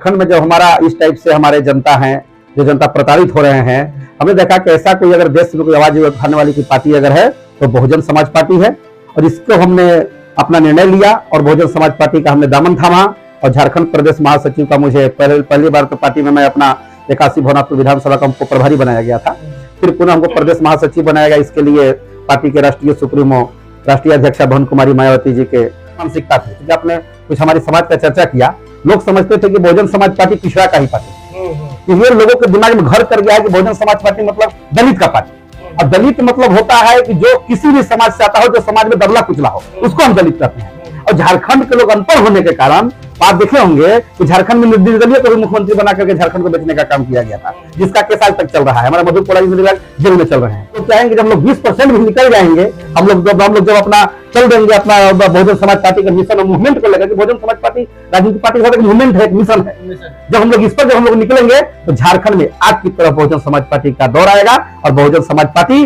झारखंड में जब हमारा इस टाइप से हमारे जनता है, जो जनता प्रताड़ित हो रहे हैं, हमने देखा कि ऐसा कोई अगर देश में कोई आवाज उठाने वाली की पार्टी अगर है तो बहुजन समाज पार्टी है। और इसको हमने अपना निर्णय लिया और बहुजन समाज पार्टी का हमने दामन थामा और झारखंड प्रदेश महासचिव का मुझे पहली बार तो पार्टी में मैं अपना 81 भवनाथपुर विधानसभा का हमको प्रभारी बनाया गया था, फिर पुनः हमको प्रदेश महासचिव बनाया गया। इसके लिए पार्टी के राष्ट्रीय सुप्रीमो राष्ट्रीय अध्यक्षा भवन कुमारी मायावती जी के मानसिकता थी कि आपने कुछ हमारी समाज का चर्चा किया। लोग समझते थे कि बहुजन समाज पार्टी पिछड़ा का ही पार्टी, ये लोगों के दिमाग में घर कर गया है कि बहुजन समाज पार्टी मतलब दलित का पार्टी, और दलित मतलब होता है कि जो किसी भी समाज से आता हो, जो समाज में दबला कुचला हो, उसको हम दलित कहते हैं। और झारखंड के लोग अनपढ़ होने के कारण आप देखे होंगे कि झारखंड में निर्दलीय को भी मुख्यमंत्री बना करके झारखंड को बेचने का काम किया गया था, जिसका केस आज तक चल रहा है। हमारा मधुपुरा जेल में चल रहे हैं। तो चाहेंगे जब लोग 20% भी निकल जाएंगे, हम लोग जब अपना चल देंगे अपना बहुजन समाज पार्टी का मिशन और मूवमेंट को लेकर, बहुजन समाज पार्टी राजनीतिक पार्टी का मूवमेंट है, एक मिशन है। जब हम लोग इस पर निकलेंगे तो झारखंड में आग की तरफ बहुजन समाज पार्टी का दौर आएगा। और बहुजन समाज पार्टी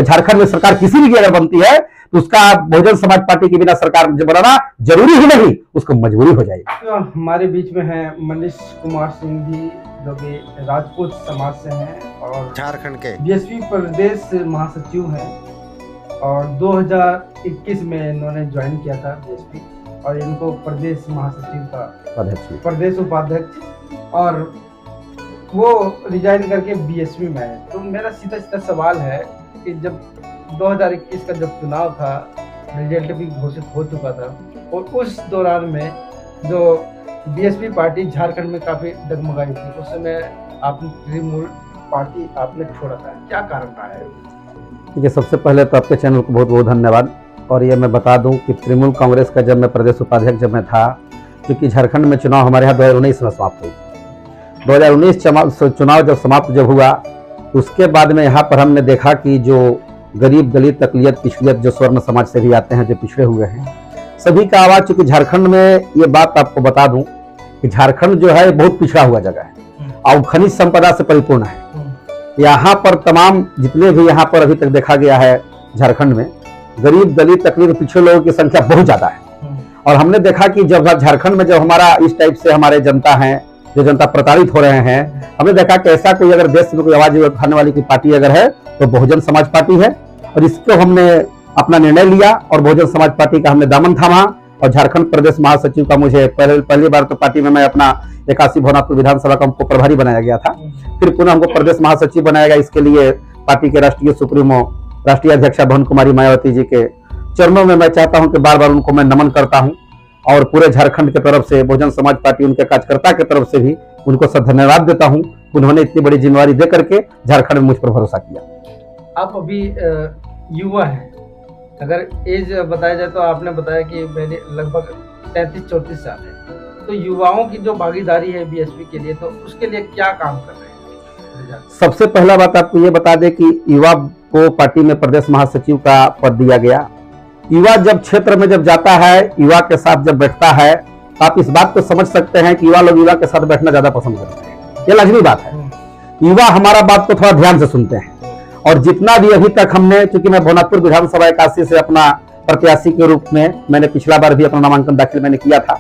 झारखंड में सरकार किसी भी अगर बनती है तो उसका बहुजन समाज पार्टी के बिना सरकार बनाना जरूरी ही नहीं, उसको मजबूरी हो जाएगी। तो हमारे बीच में है मनीष कुमार सिंह जी, जो कि राजपूत समाज से हैं और झारखंड के बीएसपी प्रदेश महासचिव हैं और 2021 में इन्होंने ज्वाइन किया था बीएसपी, और इनको प्रदेश महासचिव का प्रदेश उपाध्यक्ष, और वो रिजाइन करके बीएसपी में है। तो मेरा सीधा सवाल है कि जब 2021 का जब चुनाव था, रिजल्ट भी घोषित हो चुका था, और उस दौरान में जो बीएसपी पार्टी झारखंड में काफी डगमगाई थी, उस समय आपने तृणमूल पार्टी आपने छोड़ा था, क्या कारण रहा है? देखिए, सबसे पहले तो आपके चैनल को बहुत बहुत धन्यवाद। और ये मैं बता दूं कि तृणमूल कांग्रेस का जब मैं प्रदेश उपाध्यक्ष जब मैं था, क्योंकि झारखंड में चुनाव हमारे यहाँ 2019 में समाप्त हुई। 2019 चुनाव जब समाप्त जब हुआ, उसके बाद में यहाँ पर हमने देखा कि जो गरीब दलित अकलियत पिछड़ियत जो स्वर्ण समाज से भी आते हैं, जो पिछड़े हुए हैं, सभी का आवाज, चूंकि झारखंड में ये बात आपको बता दूं कि झारखंड जो है बहुत पिछड़ा हुआ जगह है और खनिज संपदा से परिपूर्ण है। यहाँ पर तमाम जितने भी यहाँ पर अभी तक देखा गया है झारखंड में, गरीब दलित अकलियत पिछड़े लोगों की संख्या बहुत ज्यादा है। और हमने देखा कि जब झारखंड में जब हमारा इस टाइप से हमारे जनता है, जो जनता प्रताड़ित हो रहे हैं, हमने देखा कि ऐसा कोई अगर देश में कोई आवाज उठाने वाली की पार्टी अगर है तो बहुजन समाज पार्टी है। और इसको हमने अपना निर्णय लिया और बहुजन समाज पार्टी का हमने दामन थामा और झारखंड प्रदेश महासचिव का मुझे पहली बार तो पार्टी में मैं अपना 81 भवनाथपुर विधानसभा का हमको प्रभारी बनाया गया था, फिर पुनः हमको प्रदेश महासचिव बनाया गया। इसके लिए पार्टी के राष्ट्रीय सुप्रीमो राष्ट्रीय अध्यक्षा भवन कुमारी मायावती जी के चरणों में मैं चाहता हूं कि बार बार उनको मैं नमन करता हूं, और पूरे झारखंड की तरफ से बहुजन समाज पार्टी उनके कार्यकर्ता की तरफ से भी उनको धन्यवाद देता हूं। उन्होंने इतनी बड़ी जिम्मेवारी दे करके झारखंड में मुझ पर भरोसा किया। आप अभी युवा है, अगर एज बताया जाए तो आपने बताया कि मैंने लगभग 33-34 साल है, तो युवाओं की जो भागीदारी है बीएसपी के लिए, तो उसके लिए क्या काम कर रहे हैं? सबसे पहला बात आपको ये बता दें कि युवा को पार्टी में प्रदेश महासचिव का पद दिया गया। युवा जब क्षेत्र में जब जाता है, युवा के साथ जब बैठता है, तो आप इस बात को समझ सकते हैं कि युवा लोग युवा के साथ बैठना ज्यादा पसंद करते हैं। ये लाजमी बात है। युवा हमारा बात को थोड़ा ध्यान से सुनते हैं। और जितना भी अभी तक हमने, चूंकि मैं भवनाथपुर विधानसभा 81 से अपना प्रत्याशी के रूप में मैंने पिछला बार भी अपना नामांकन दाखिल मैंने किया था,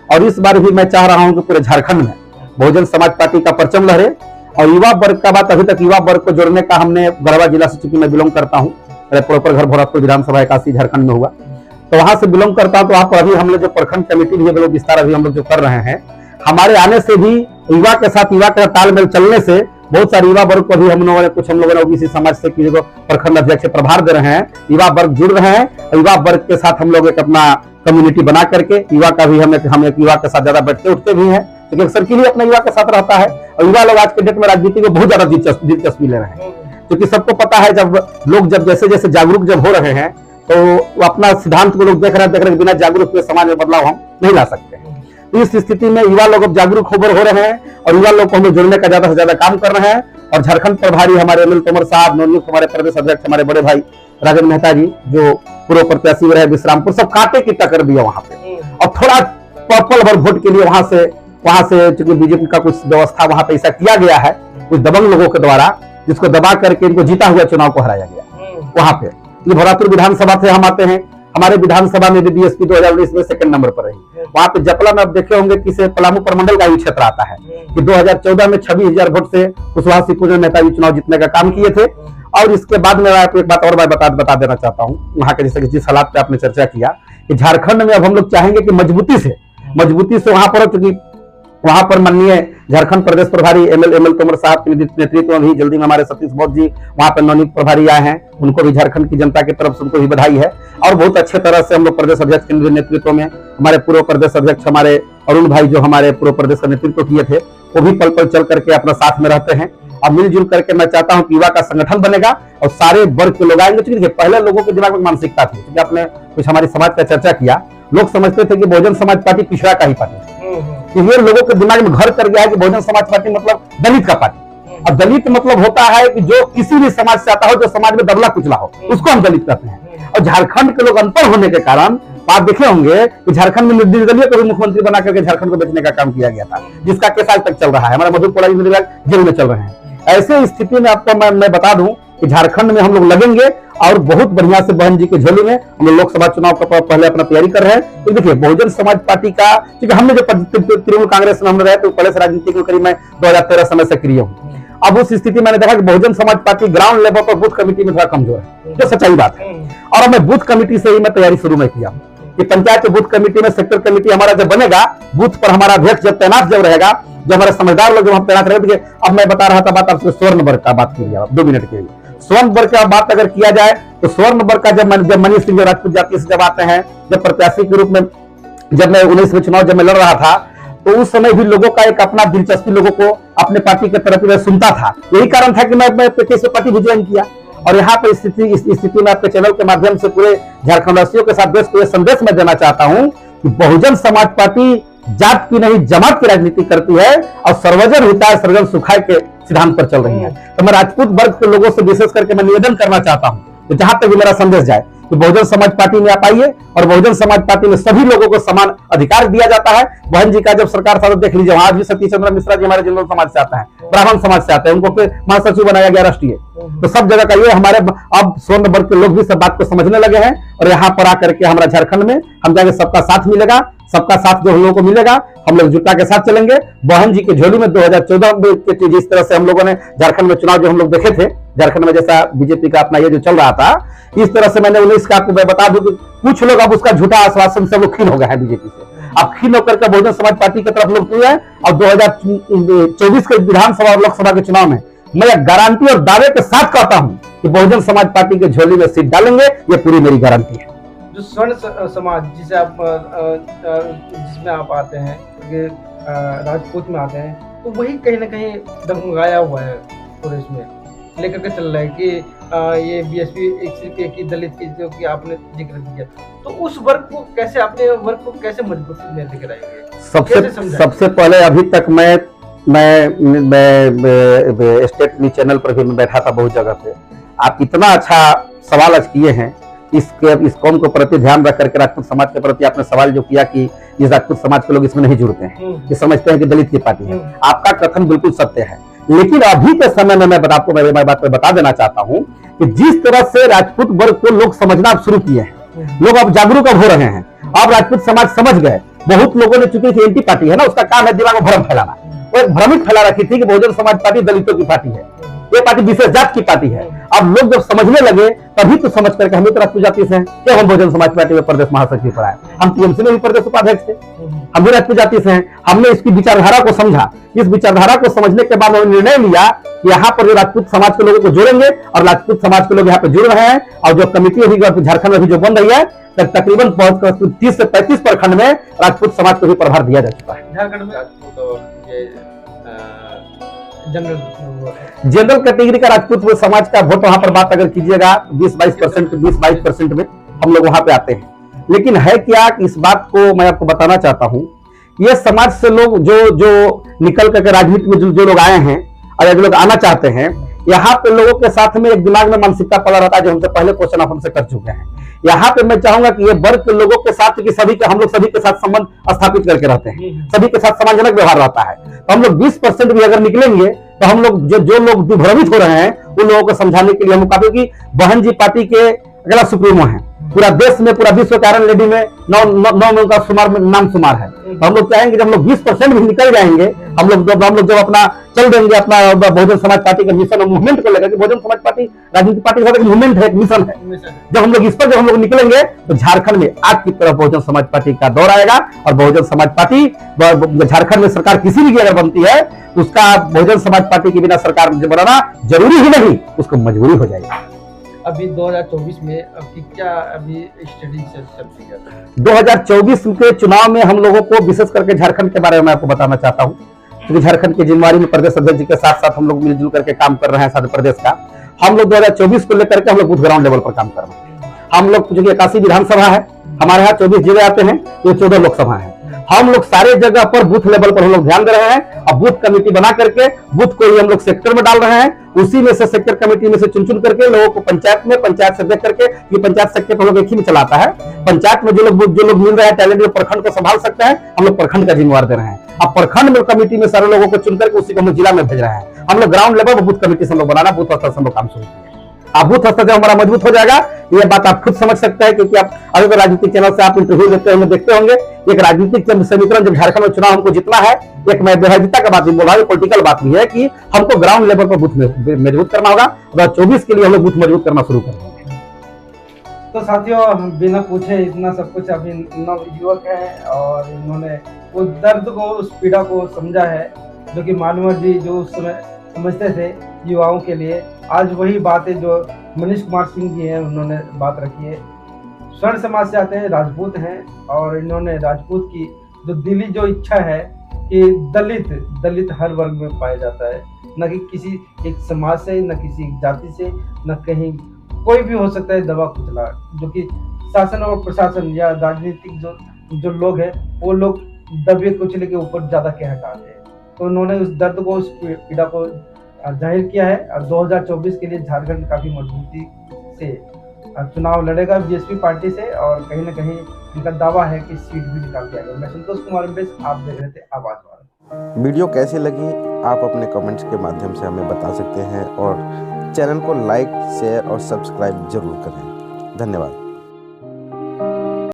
और इस बार भी मैं चाह रहा हूं कि पूरे झारखंड में बहुजन समाज पार्टी का परचम लहरे। और युवा वर्ग का बात, अभी तक युवा वर्ग को जोड़ने का हमने गढ़वा जिला से, चूंकि मैं बिलोंग करता हूँ, प्रॉपर घर भवनाथपुर विधानसभा 81 झारखंड में हुआ, तो वहां से बिलोंग करता हूं। तो वहां पर अभी हम लोग जो प्रखंड कमेटी भी है विस्तार अभी हम लोग जो कर रहे हैं, हमारे आने से भी युवा के साथ युवा का तालमेल चलने से बहुत सारे युवा वर्ग को भी हम लोगों ने ओबीसी समाज से किसी को प्रखंड अध्यक्ष प्रभार दे रहे हैं, युवा वर्ग जुड़ रहे हैं। और युवा वर्ग के साथ हम लोग एक अपना कम्युनिटी बना करके युवा का भी हम एक युवा के साथ ज्यादा बैठते उठते भी हैं, क्योंकि अक्सर के लिए अपना युवा के साथ रहता है। और युवा लोग आज के डेट में राजनीति में बहुत ज्यादा दिलचस्पी ले रहे हैं, क्योंकि सबको पता है जब लोग जब जैसे जैसे जागरूक जब हो रहे हैं, तो अपना सिद्धांत को लोग देख रहे हैं, बिना जागरूक हुए समाज में बदलाव हम नहीं ला सकते। इस स्थिति में युवा लोग अब जागरूक हो रहे हैं और युवा लोग को हम जोड़ने का ज्यादा से ज्यादा काम कर रहे हैं। और झारखंड प्रभारी हमारे अनिल तोमर साहब, नवनियुक्त हमारे प्रदेश अध्यक्ष हमारे बड़े भाई राजन मेहता जी, जो पूर्व प्रत्याशी रहे विश्रामपुर, सब कांटे की टक्कर दिया वहां पे। और थोड़ा पर्पल भर वोट के लिए वहां से चूंकि बीजेपी का कुछ व्यवस्था वहां पे ऐसा किया गया है, कुछ दबंग लोगों के द्वारा, जिसको दबा करके इनको जीता हुआ चुनाव को हराया गया वहां पे। भवनाथपुर विधानसभा से हम आते हैं, हमारे विधानसभा में भी बीएसपी 2019 में सेकंड नंबर पर रही। वहां पे जपला में आप देखे होंगे कि पलामू प्रमंडल का ही क्षेत्र आता है कि 2014 में 26,000 वोट से कुशवाहा शिवपुरी नेता चुनाव जीतने का काम किए थे। और इसके बाद में आपको एक बात और मैं बता देना चाहता हूँ, वहां के जैसे कि जिस हालात पे आपने चर्चा किया कि झारखंड में अब हम लोग चाहेंगे कि मजबूती से वहां पर, क्योंकि वहां पर माननीय झारखंड प्रदेश प्रभारी एमएल तोमर साहब के नेतृत्व में भी जल्दी में हमारे सतीश बौद्ध जी वहां पर नवनियुक्त प्रभारी आए हैं, उनको भी झारखंड की जनता की तरफ से उनको भी बधाई है। और बहुत अच्छे तरह से हम लोग प्रदेश अध्यक्ष के नेतृत्व में, हमारे पूर्व प्रदेश अध्यक्ष हमारे अरुण भाई जो हमारे पूर्व प्रदेश का नेतृत्व किए थे, वो भी पल पल चल करके अपना साथ में रहते हैं। और मिलजुल करके मैं चाहता हूं कि युवा का संगठन बनेगा और सारे वर्ग के लोग आएंगे। क्योंकि पहले लोगों के दिमाग में मानसिकता थी, क्योंकि आपने कुछ हमारी समाज का चर्चा किया, लोग समझते थे कि बहुजन समाज पार्टी पिछड़ा का ही पार्टी है। ये लोगों के दिमाग में घर कर गया है कि बहुजन समाज पार्टी मतलब दलित का पार्टी, और दलित मतलब होता है कि जो किसी भी समाज से आता हो, जो समाज में दबला कुचला हो, उसको हम दलित कहते हैं। और झारखंड के लोग अनपढ़ होने के कारण आप देखे होंगे कि झारखंड में निर्दलीय को भी मुख्यमंत्री बना करके झारखंड को बेचने का काम किया गया था, जिसका केस आज तक चल रहा है। हमारे मधुर कोड़ाई जेल में चल रहे हैं। ऐसे स्थिति में आपको मैं बता दूं कि झारखंड में हम लोग लगेंगे और बहुत बढ़िया से बहन जी के झोली में हम लोग लोकसभा चुनाव का पहले अपना तैयारी कर रहे हैं। तो देखिए बहुजन समाज पार्टी का, क्योंकि हमने जो तृणमूल कांग्रेस में हम रहे तो पहले से राजनीति में करीब मैं 2013 समय सक्रिय हूँ। अब उस स्थिति मैंने देखा कि Bahujan Samaj party ground level पर बूथ कमेटी में थोड़ा कमजोर है, जो सच्चाई बात है। और अब मैं बूथ कमेटी से ही मैं तैयारी शुरू में किया कि पंचायत के बूथ कमेटी में सेक्टर कमेटी हमारा जब बनेगा, बूथ पर हमारा अध्यक्ष जब तैनात जब रहेगा, जब हमारे समझदार लोग जब हम तैनात रहेंगे। अब मैं बता रहा था बात आपसे स्वर्ण वर्ग का बात कीजिए आप 2 मिनट के लिए। स्वर्ण वर्ग का बात अगर किया जाए तो स्वर्ण वर्ग का जब मनीष सिंह राजपूत जाति से जब आते हैं, जब प्रत्याशी के रूप में जब मैं 19 में चुनाव जब मैं लड़ रहा था, तो उस समय भी लोगों का एक अपना दिलचस्पी लोगों को अपने पार्टी के तरफ में सुनता था। यही कारण था कि मैं पार्टी भी ज्वाइन किया। और यहाँ पे इस स्थिति में आपके चैनल के माध्यम से पूरे झारखंड वासियों के साथ देश को यह संदेश मैं देना चाहता हूँ कि बहुजन समाज पार्टी जात की नहीं जमात की राजनीति करती है और सर्वजन हिताय सर्वजन सुखाय के सिद्धांत पर चल रही है। तो मैं राजपूत वर्ग के लोगों से विशेष करके मैं निवेदन करना चाहता हूँ कि जहां तक भी मेरा संदेश जाए कि बहुजन समाज पार्टी में आप आइए, और बहुजन समाज पार्टी में सभी लोगों को समान अधिकार दिया जाता है। बहन जी का जब सरकार था देख लीजिए, वहां भी सतीश चंद्र मिश्रा जी हमारे जनरल समाज से आता है, ब्राह्मण समाज से आते हैं, उनको फिर महासचिव बनाया गया राष्ट्रीय। तो सब जगह का ये हमारे अब स्वर्ण वर्ग के लोग भी सब बात को समझने लगे हैं। और यहाँ पर आकर के हमारा झारखंड में हम जाएंगे, सबका साथ मिलेगा, सबका साथ जो हम लोगों को मिलेगा, हम लोग जुटा के साथ चलेंगे। बहन जी की झोली में 2014 में जिस तरह से हम लोगों ने झारखंड में चुनाव जो हम लोग देखे थे, झारखंड में जैसा बीजेपी का अपना ये जो चल रहा था, इस तरह से मैंने 19 का आपको मैं बता दूं कि कुछ लोग अब उसका झूठा आश्वासन से लोग खीन हो गए हैं बीजेपी से। अब खीन होकर के बहुजन समाज पार्टी की तरफ लोग हुए हैं। और 2024 के विधानसभा और लोकसभा के चुनाव में मैं गारंटी और दावे के साथ कहता हूं कि बहुजन समाज पार्टी के झोली में सीट डालेंगे, ये पूरी मेरी गारंटी है। जो स्वर्ण समाज जिसे आप जिसमें आप आते हैं, राजपूत में आते हैं, तो वही कहीं ना कहीं डगमगाया हुआ है पूरे इसमें लेकर के चल रहा है कि ये बीएसपी एक ही दलित की जो कि आपने जिक्र किया, तो उस वर्ग को कैसे अपने वर्ग को कैसे मजबूती में लेकर आएंगे? सबसे पहले अभी तक मैं स्टेट न्यूज चैनल पर भी मैं बैठा था बहुत जगह पे। आप इतना अच्छा सवाल आज किए हैं, इस कौम को प्रति ध्यान रख करके राजपूत समाज के प्रति आपने सवाल जो किया कि इस राजपूत समाज के लोग इसमें नहीं जुड़ते हैं, ये समझते हैं कि दलित की पार्टी है। आपका कथन बिल्कुल सत्य है, लेकिन अभी के समय में मैं आपको मेरी बात पे बता देना चाहता हूं कि जिस तरह से राजपूत वर्ग को लोग समझना शुरू किए हैं, लोग अब जागरूक हो रहे हैं। अब राजपूत समाज समझ गए। बहुत लोगों ने चूंकि एंटी पार्टी है ना, उसका काम है दिमाग में भ्रम फैलाना। वो एक भ्रमित फैला रखी थी कि बहुजन समाज पार्टी दलितों की पार्टी है, ये पार्टी विशेष जात की पार्टी है। अब लोग जब समझने लगे तभी तो समझ करके हम राजपूत जाति से हैं, क्या हम बहुजन समाज पार्टी में प्रदेश महासचिव पर आए, हम टीएमसी में भी प्रदेश उपाध्यक्ष थे, हम भी राजपूत जाति से हैं। हमने इसकी विचारधारा को समझा, इस विचारधारा को समझने के बाद उन्होंने निर्णय लिया कि यहाँ पर जो राजपूत समाज के लोगों को जोड़ेंगे, और राजपूत समाज के लोग यहाँ पे जुड़ रहे हैं। और जो कमेटी अभी झारखंड में भी जो बन रही है, तकरीबन 30 से 35 प्रखंड में राजपूत समाज को भी प्रभार दिया जा चुका है। झारखंड में राजपूत और जनरल कैटेगरी का राजपूत समाज का वोट वहां पर बात अगर कीजिएगा 20-22% में हम लोग वहां पे आते हैं। लेकिन है क्या कि इस बात को मैं आपको बताना चाहता हूं, ये समाज से लोग जो निकल करके राजनीति में जो लोग आए हैं और जो लोग आना चाहते हैं, यहाँ पे लोगों के साथ में एक दिमाग में मानसिकता पड़ा रहता है, जो हमसे पहले क्वेश्चन आप हमसे कर चुके हैं। यहाँ पे मैं चाहूंगा कि ये वर्ग के लोगों के साथ कि हम लोग सभी के साथ संबंध स्थापित करके रहते हैं, सभी के साथ सम्मानजनक व्यवहार रहता है। तो हम लोग 20% भी अगर निकलेंगे तो हम लोग जो लोग विभ्रमित हो रहे हैं उन लोगों को समझाने के लिए हम, क्योंकि बहन जी पार्टी के अकेला सुप्रीमो है। पूरा देश में, पूरा विश्व के आयरन लेडी में 9 में उनका नाम शुमार है। तो हम लोग चाहेंगे जब हम लोग 20% भी निकल जाएंगे, हम लोग जब अपना चल देंगे अपना बहुजन समाज पार्टी के मिशन और मूवमेंट को लेकर, बहुजन समाज पार्टी राजनीतिक पार्टी का एक मूवमेंट है, एक मिशन है। जब हम लोग इस पर हम लोग निकलेंगे तो झारखंड में आग की तरफ बहुजन समाज पार्टी का दौर आएगा और बहुजन समाज पार्टी झारखंड में सरकार किसी भी अगर बनती है तो उसका बहुजन समाज पार्टी के बिना सरकार बनाना जरूरी ही नहीं, उसको मजबूरी हो जाएगी। अभी 2024 में अभी क्या स्टडी चल रही है? 2024 के चुनाव में हम लोगों को विशेष करके झारखंड के बारे में आपको बताना चाहता हूं, क्योंकि झारखंड की जिम्मेवारी में प्रदेश अध्यक्ष जी के साथ साथ हम लोग मिलजुल करके काम कर रहे हैं। साथ प्रदेश का हम लोग 2024 को लेकर के हम लोग बूथ ग्राउंड लेवल पर काम कर रहे हैं। हम लोग जो 81 विधानसभा है, हमारे यहाँ 24 जिले आते हैं, तो 14 लोकसभा है। हम लोग सारे जगह पर बूथ लेवल पर हम लोग ध्यान दे रहे हैं और बूथ कमेटी बना करके बूथ को ही हम लोग सेक्टर में डाल रहे हैं। उसी में से सेक्टर कमेटी में से चुन करके लोगों को पंचायत में, पंचायत से देख करके, ये पंचायत सेक्टर हम लोग एक ही में चलाता है। पंचायत में जो लोग मिल रहे हैं टैलेंट, जो प्रखंड को संभाल सकते हैं, हम लोग प्रखंड का जिम्मेवार दे रहे हैं। अब प्रखंड में कमेटी में सारे लोगों को चुन करके उसी को हम जिला में भेज रहे हैं। हम लोग ग्राउंड लेवल पर बूथ कमेटी से हम लोग बनाना, बूथ स्तर से हम लोग काम शुरू किया। आप बूथ स्तर जब हमारा मजबूत हो जाएगा, ये बात आप खुद समझ सकते हैं, क्योंकि आप अभी तो राजनीतिक चैनल से आप इंटरव्यू देखते होंगे। एक राजनीतिक समीकरण जब झारखंड में चुनाव हमको जितना है, एक मैं बेहजिता का बात भी बोल रहा हूँ, पॉलिटिकल बात भी है कि हमको ग्राउंड लेवल पर बूथ मजबूत करना होगा। 2024 के लिए हम लोग बूथ मजबूत करना शुरू कर देंगे। तो साथियों, बिना पूछे इतना सब कुछ अभी नव युवक है और इन्होंने उस दर्द को, उस पीड़ा को समझा है जो कि मानवर जी जो उस समय समझते थे युवाओं के लिए। आज वही बातें जो मनीष कुमार सिंह जी हैं उन्होंने बात रखी है। स्वर्ण समाज से आते हैं, राजपूत हैं और इन्होंने राजपूत की जो दिली जो इच्छा है कि दलित हर वर्ग में पाया जाता है, न कि किसी एक समाज से, न किसी जाति से, न कहीं कोई भी हो सकता है दबा कुचला, जो कि शासन और प्रशासन या राजनीतिक जो लोग हैं वो लोग दबे कुचले के ऊपर ज्यादा कह डालते हैं। तो उन्होंने उस दर्द को, उस पीड़ा को जाहिर किया है और 2024 के लिए झारखंड काफी मजबूती से चुनाव लड़ेगा बीएसपी पार्टी से और कहीं ना कहीं इनका दावा है कि सीट भी निकाल के आएगा। मैं संतोष कुमार, आप देख रहे थे आवाज वाला। वीडियो कैसी लगी आप अपने कमेंट्स के माध्यम से हमें बता सकते हैं और चैनल को लाइक, शेयर और सब्सक्राइब जरूर करें। धन्यवाद।